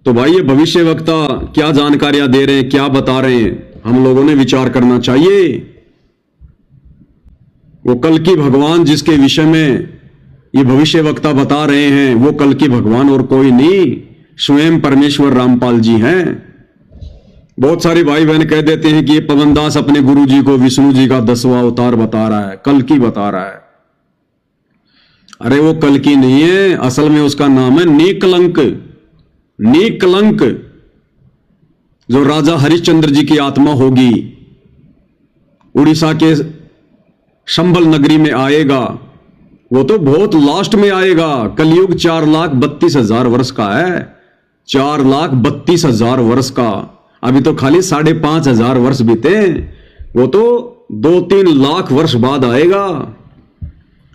तो भाई ये भविष्य वक्ता क्या जानकारियां दे रहे हैं, क्या बता रहे हैं, हम लोगों ने विचार करना चाहिए। वो कल की भगवान जिसके विषय में ये भविष्य वक्ता बता रहे हैं, वो कल की भगवान और कोई नहीं, स्वयं परमेश्वर रामपाल जी हैं। बहुत सारे भाई बहन कह देते हैं कि ये पवनदास अपने गुरु जी को विष्णु जी का 10वां अवतार बता रहा है, कल की बता रहा है। अरे वो कल की नहीं है, असल में उसका नाम है नीकलंक। नीकलंक जो राजा हरिश्चंद्र जी की आत्मा होगी, उड़ीसा के संभल नगरी में आएगा। वो तो बहुत लास्ट में आएगा। कलयुग 4,32,000 वर्ष का है, 4,32,000 वर्ष का। अभी तो खाली 5,500 वर्ष बीते, वो तो 2-3 लाख वर्ष बाद आएगा।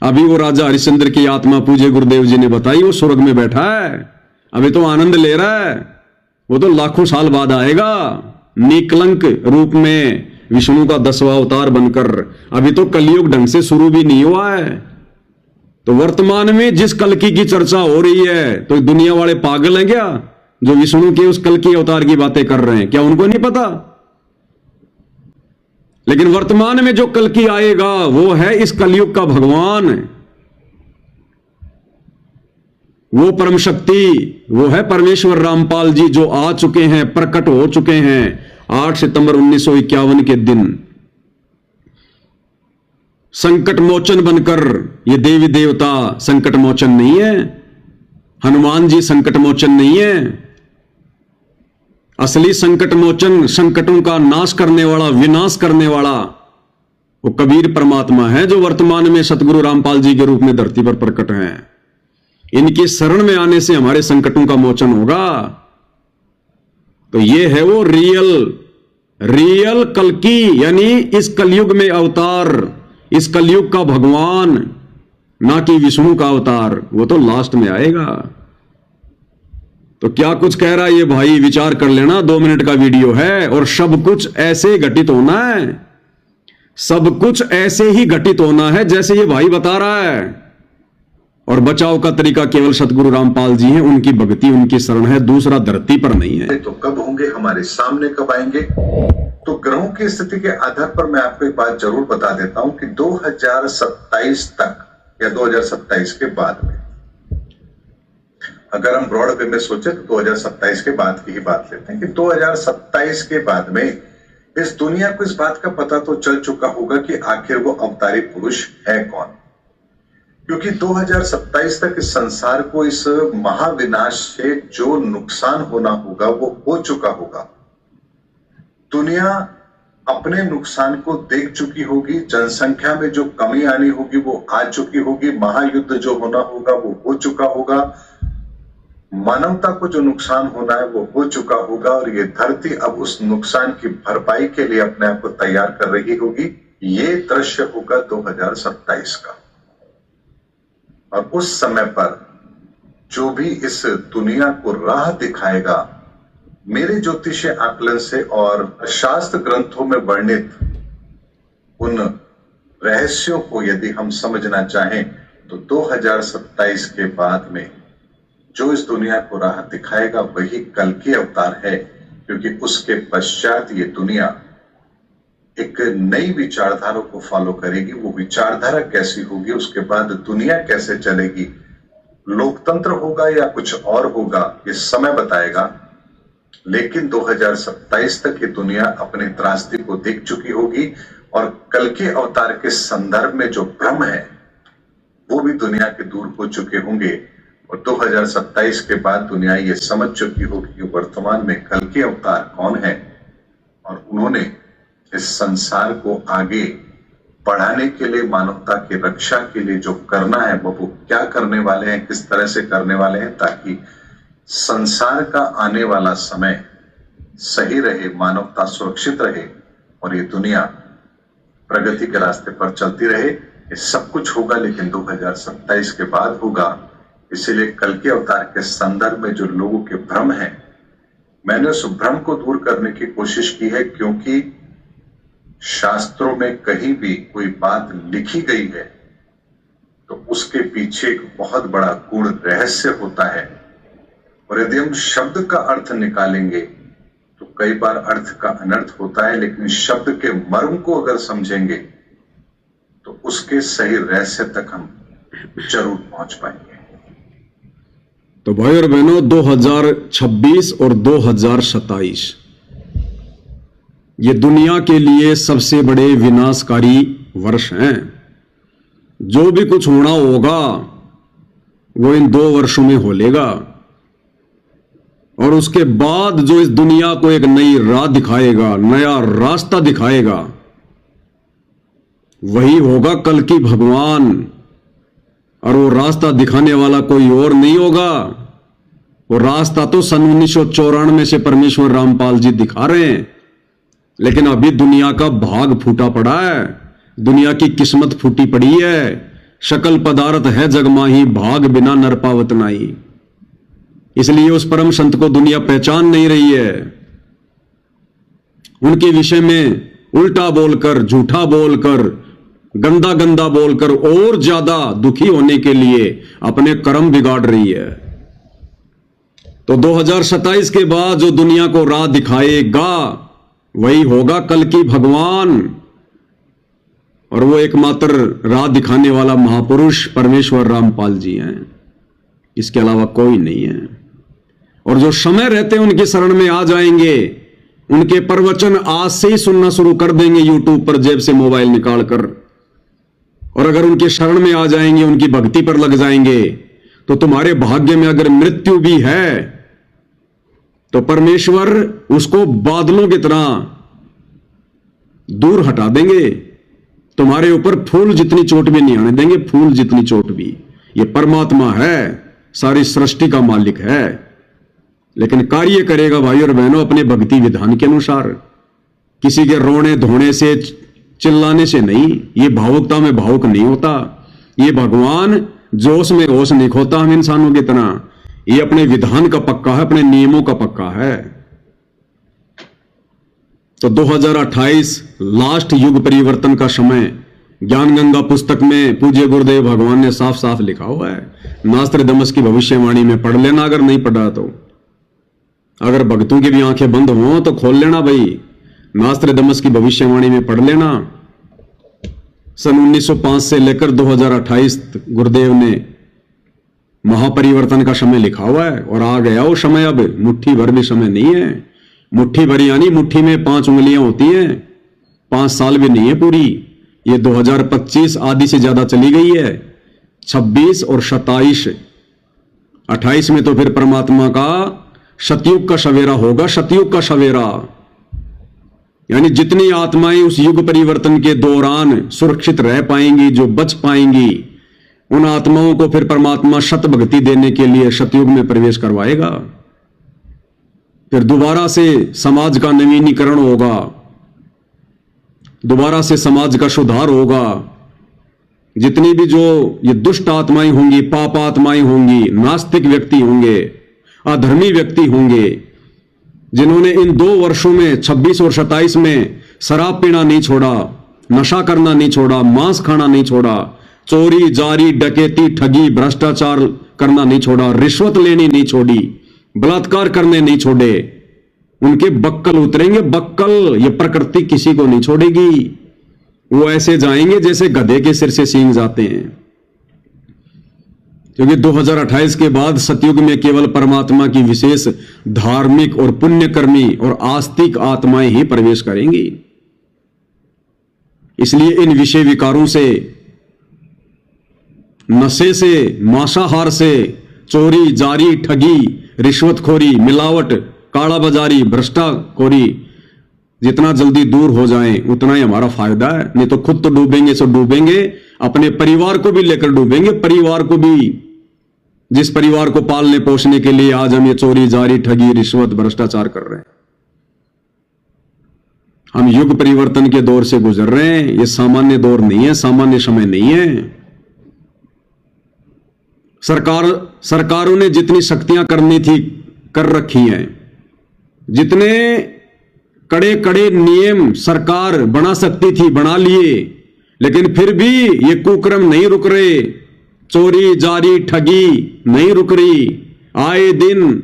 अभी वो राजा हरिश्चंद्र की आत्मा पूज्य गुरुदेव जी ने बताई, वो स्वर्ग में बैठा है, अभी तो आनंद ले रहा है। वो तो लाखों साल बाद आएगा निकलंक रूप में, विष्णु का 10वां अवतार बनकर। अभी तो कलयुग ढंग से शुरू भी नहीं हुआ है। तो वर्तमान में जिस कल्कि की चर्चा हो रही है, तो दुनिया वाले पागल हैं क्या जो विष्णु के उस कल्कि अवतार की बातें कर रहे हैं? क्या उनको नहीं पता? लेकिन वर्तमान में जो कल्कि आएगा वो है इस कलयुग का भगवान, वो परम शक्ति, वो है परमेश्वर रामपाल जी, जो आ चुके हैं, प्रकट हो चुके हैं 8 सितंबर 1951 के दिन संकट मोचन बनकर। ये देवी देवता संकट मोचन नहीं है, हनुमान जी संकट मोचन नहीं है। असली संकट मोचन, संकटों का नाश करने वाला, विनाश करने वाला वो कबीर परमात्मा है, जो वर्तमान में सतगुरु रामपाल जी के रूप में धरती पर प्रकट हैं। इनकी शरण में आने से हमारे संकटों का मोचन होगा। तो ये है वो रियल कल्कि, यानी इस कलयुग में अवतार, इस कलयुग का भगवान, ना कि विष्णु का अवतार। वो तो लास्ट में आएगा। तो क्या कुछ कह रहा है ये भाई, विचार कर लेना। 2 मिनट का वीडियो है और सब कुछ ऐसे घटित होना है, सब कुछ ऐसे ही घटित होना है जैसे ये भाई बता रहा है। और बचाव का तरीका केवल सतगुरु रामपाल जी हैं, उनकी भक्ति, उनकी शरण है, दूसरा धरती पर नहीं है। तो कब होंगे, हमारे सामने कब आएंगे? तो ग्रहों की स्थिति के आधार पर मैं आपको एक बात जरूर बता देता हूं कि 2027 तक या 2027 के बाद में, अगर हम ब्रॉड वे में सोचे तो 2027 के बाद की ही बात लेते हैं कि 2027 के बाद में इस दुनिया को इस बात का पता तो चल चुका होगा कि आखिर वो अवतारी पुरुष है कौन। क्योंकि 2027 तक इस संसार को इस महाविनाश से जो नुकसान होना होगा वो हो चुका होगा। दुनिया अपने नुकसान को देख चुकी होगी, जनसंख्या में जो कमी आनी होगी वो आ चुकी होगी, महायुद्ध जो होना होगा वो हो चुका होगा, मानवता को जो नुकसान होना है वो हो चुका होगा। और ये धरती अब उस नुकसान की भरपाई के लिए अपने आप को तैयार कर रही होगी। ये दृश्य होगा 2027 का। और उस समय पर जो भी इस दुनिया को राह दिखाएगा, मेरे ज्योतिषीय आकलन से और शास्त्र ग्रंथों में वर्णित उन रहस्यों को यदि हम समझना चाहें तो 2027 के बाद में जो इस दुनिया को राह दिखाएगा वही कल्कि अवतार है। क्योंकि उसके पश्चात ये दुनिया एक नई विचारधारा को फॉलो करेगी। वो विचारधारा कैसी होगी, उसके बाद दुनिया कैसे चलेगी, लोकतंत्र होगा या कुछ और होगा, ये समय बताएगा। लेकिन 2027 तक ये दुनिया अपनी त्रासदी को देख चुकी होगी और कल्कि अवतार के संदर्भ में जो भ्रम है वो भी दुनिया के दूर हो चुके होंगे। और 2027 के बाद दुनिया ये समझ चुकी होगी कि वर्तमान में कल्कि अवतार कौन है और उन्होंने इस संसार को आगे बढ़ाने के लिए, मानवता की रक्षा के लिए जो करना है वो क्या करने वाले हैं, किस तरह से करने वाले हैं, ताकि संसार का आने वाला समय सही रहे, मानवता सुरक्षित रहे और ये दुनिया प्रगति के रास्ते पर चलती रहे। ये सब कुछ होगा लेकिन 2027 के बाद होगा। इसीलिए कल्कि अवतार के संदर्भ में जो लोगों के भ्रम है, मैंने उस भ्रम को दूर करने की कोशिश की है। क्योंकि शास्त्रों में कहीं भी कोई बात लिखी गई है तो उसके पीछे एक बहुत बड़ा गूढ़ रहस्य होता है और यदि हम शब्द का अर्थ निकालेंगे तो कई बार अर्थ का अनर्थ होता है, लेकिन शब्द के मर्म को अगर समझेंगे तो उसके सही रहस्य तक हम जरूर पहुंच पाएंगे। तो भाई और बहनों, 2026 और 2027 ये दुनिया के लिए सबसे बड़े विनाशकारी वर्ष हैं। जो भी कुछ होना होगा वो इन 2 वर्षों में हो लेगा, और उसके बाद जो इस दुनिया को एक नई राह दिखाएगा, नया रास्ता दिखाएगा, वही होगा कल की भगवान। और वो रास्ता दिखाने वाला कोई और नहीं होगा। वो रास्ता तो सन 1994 से परमेश्वर रामपाल जी दिखा रहे हैं, लेकिन अभी दुनिया का भाग फूटा पड़ा है, दुनिया की किस्मत फूटी पड़ी है। शकल पदार्थ है जग माही, भाग बिना नर पावत नाई। इसलिए उस परम संत को दुनिया पहचान नहीं रही है। उनके विषय में उल्टा बोलकर, झूठा बोलकर, गंदा गंदा बोलकर और ज्यादा दुखी होने के लिए अपने कर्म बिगाड़ रही है। तो 2027 के बाद जो दुनिया को राह दिखाएगा वही होगा कल की भगवान, और वो एकमात्र राह दिखाने वाला महापुरुष परमेश्वर रामपाल जी हैं, इसके अलावा कोई नहीं है। और जो समय रहते उनके शरण में आ जाएंगे, उनके प्रवचन आज से ही सुनना शुरू कर देंगे यूट्यूब पर जेब से मोबाइल निकालकर, और अगर उनके शरण में आ जाएंगे, उनकी भक्ति पर लग जाएंगे, तो तुम्हारे भाग्य में अगर मृत्यु भी है तो परमेश्वर उसको बादलों की तरह दूर हटा देंगे। तुम्हारे ऊपर फूल जितनी चोट भी नहीं आने देंगे, फूल जितनी चोट भी। ये परमात्मा है, सारी सृष्टि का मालिक है, लेकिन कार्य करेगा भाई और बहनों अपने भक्ति विधान के अनुसार। किसी के रोने धोने से, चिल्लाने से नहीं। ये भावुकता में भावुक नहीं होता। ये भगवान जोश में होश नहीं खोता हम इंसानों की तरह। ये अपने विधान का पक्का है, अपने नियमों का पक्का है। तो 2028 लास्ट युग परिवर्तन का समय ज्ञान गंगा पुस्तक में पूज्य गुरुदेव भगवान ने साफ साफ लिखा हुआ है। नास्त्रदमस की भविष्यवाणी में पढ़ लेना, अगर नहीं पढ़ा तो। अगर भक्तों की भी आंखें बंद हो तो खोल लेना भाई, नास्त्रदमस की भविष्यवाणी में पढ़ लेना। सन 1905 से लेकर 2028 गुरुदेव ने महापरिवर्तन का समय लिखा हुआ है, और आ गया वो समय। अब मुट्ठी भर भी समय नहीं है। मुट्ठी भर यानी मुट्ठी में 5 उंगलियां होती हैं, 5 साल भी नहीं है पूरी। ये 2025 आधी से ज्यादा चली गई है। 26 और 27, 28 में तो फिर परमात्मा का सतयुग का सवेरा होगा, सतयुग का सवेरा। यानी जितनी आत्माएं उस युग परिवर्तन के दौरान सुरक्षित रह पाएंगी, जो बच पाएंगी, उन आत्माओं को फिर परमात्मा शत भक्ति देने के लिए सतयुग में प्रवेश करवाएगा। फिर दोबारा से समाज का नवीनीकरण होगा, दोबारा से समाज का सुधार होगा। जितनी भी जो ये दुष्ट आत्माएं होंगी, पाप आत्माएं होंगी, नास्तिक व्यक्ति होंगे, अधर्मी व्यक्ति होंगे, जिन्होंने इन 2 वर्षों में 26 और 27 में शराब पीना नहीं छोड़ा, नशा करना नहीं छोड़ा, मांस खाना नहीं छोड़ा, चोरी जारी डकैती ठगी भ्रष्टाचार करना नहीं छोड़ा, रिश्वत लेनी नहीं छोड़ी, बलात्कार करने नहीं छोड़े, उनके बक्कल उतरेंगे। बक्कल, ये प्रकृति किसी को नहीं छोड़ेगी। वो ऐसे जाएंगे जैसे गधे के सिर से सींग जाते हैं। क्योंकि 2028 के बाद सतयुग में केवल परमात्मा की विशेष धार्मिक और पुण्यकर्मी और आस्तिक आत्माएं ही प्रवेश करेंगी। इसलिए इन विषय विकारों से, नशे से, मांसाहार से, चोरी जारी ठगी रिश्वतखोरी मिलावट काला बाजारी भ्रष्टाखोरी जितना जल्दी दूर हो जाए उतना ही हमारा फायदा है। नहीं तो खुद तो डूबेंगे सो डूबेंगे, अपने परिवार को भी लेकर डूबेंगे। परिवार को भी, जिस परिवार को पालने पोषने के लिए आज हम ये चोरी जारी ठगी रिश्वत भ्रष्टाचार कर रहे हैं। हम युग परिवर्तन के दौर से गुजर रहे हैं। ये सामान्य दौर नहीं है, सामान्य समय नहीं है। सरकारों ने जितनी शक्तियां करनी थी कर रखी हैं, जितने कड़े कड़े नियम सरकार बना सकती थी बना लिए, लेकिन फिर भी ये कुक्रम नहीं रुक रहे। चोरी जारी ठगी नहीं रुक रही। आए दिन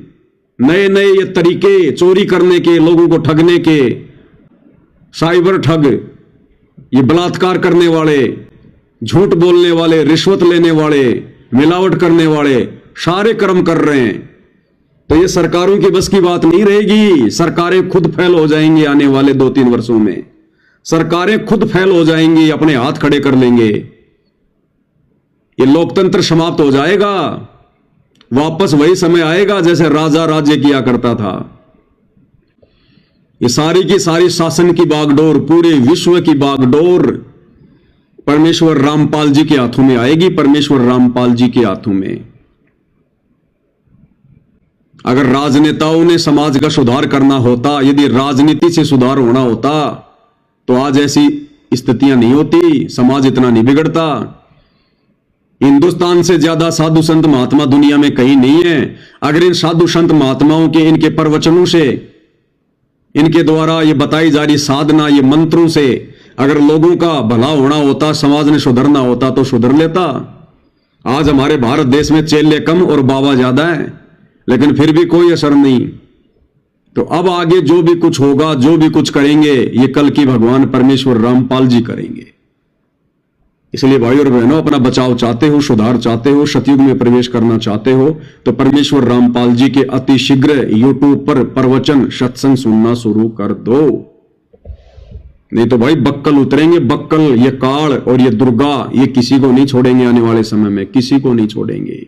नए नए ये तरीके चोरी करने के, लोगों को ठगने के, साइबर ठग, ये बलात्कार करने वाले, झूठ बोलने वाले, रिश्वत लेने वाले, मिलावट करने वाले सारे कर्म कर रहे हैं। तो ये सरकारों की बस की बात नहीं रहेगी। सरकारें खुद फेल हो जाएंगी आने वाले 2-3 वर्षों में। सरकारें खुद फेल हो जाएंगी, अपने हाथ खड़े कर लेंगे। ये लोकतंत्र समाप्त हो जाएगा। वापस वही समय आएगा जैसे राजा राज्य किया करता था। ये सारी की सारी शासन की बागडोर, पूरे विश्व की बागडोर परमेश्वर रामपाल जी के हाथों में आएगी, परमेश्वर रामपाल जी के हाथों में। अगर राजनेताओं ने समाज का सुधार करना होता, यदि राजनीति से सुधार होना होता, तो आज ऐसी स्थितियां नहीं होती, समाज इतना नहीं बिगड़ता। हिंदुस्तान से ज्यादा साधु संत महात्मा दुनिया में कहीं नहीं है। अगर इन साधु संत महात्माओं के, इनके प्रवचनों से, इनके द्वारा ये बताई जा रही साधना, ये मंत्रों से अगर लोगों का भला होना होता, समाज ने सुधरना होता, तो सुधर लेता। आज हमारे भारत देश में चेले कम और बाबा ज्यादा है, लेकिन फिर भी कोई असर नहीं। तो अब आगे जो भी कुछ होगा, जो भी कुछ करेंगे, ये कल की भगवान परमेश्वर रामपाल जी करेंगे। इसलिए भाई और बहनों, अपना बचाव चाहते हो, सुधार चाहते हो, सतयुग में प्रवेश करना चाहते हो, तो परमेश्वर रामपाल जी के अति शीघ्र यूट्यूब पर प्रवचन सत्संग सुनना शुरू कर दो। नहीं तो भाई बक्कल उतरेंगे, बक्कल। ये काल और ये दुर्गा, ये किसी को नहीं छोड़ेंगे आने वाले समय में, किसी को नहीं छोड़ेंगे।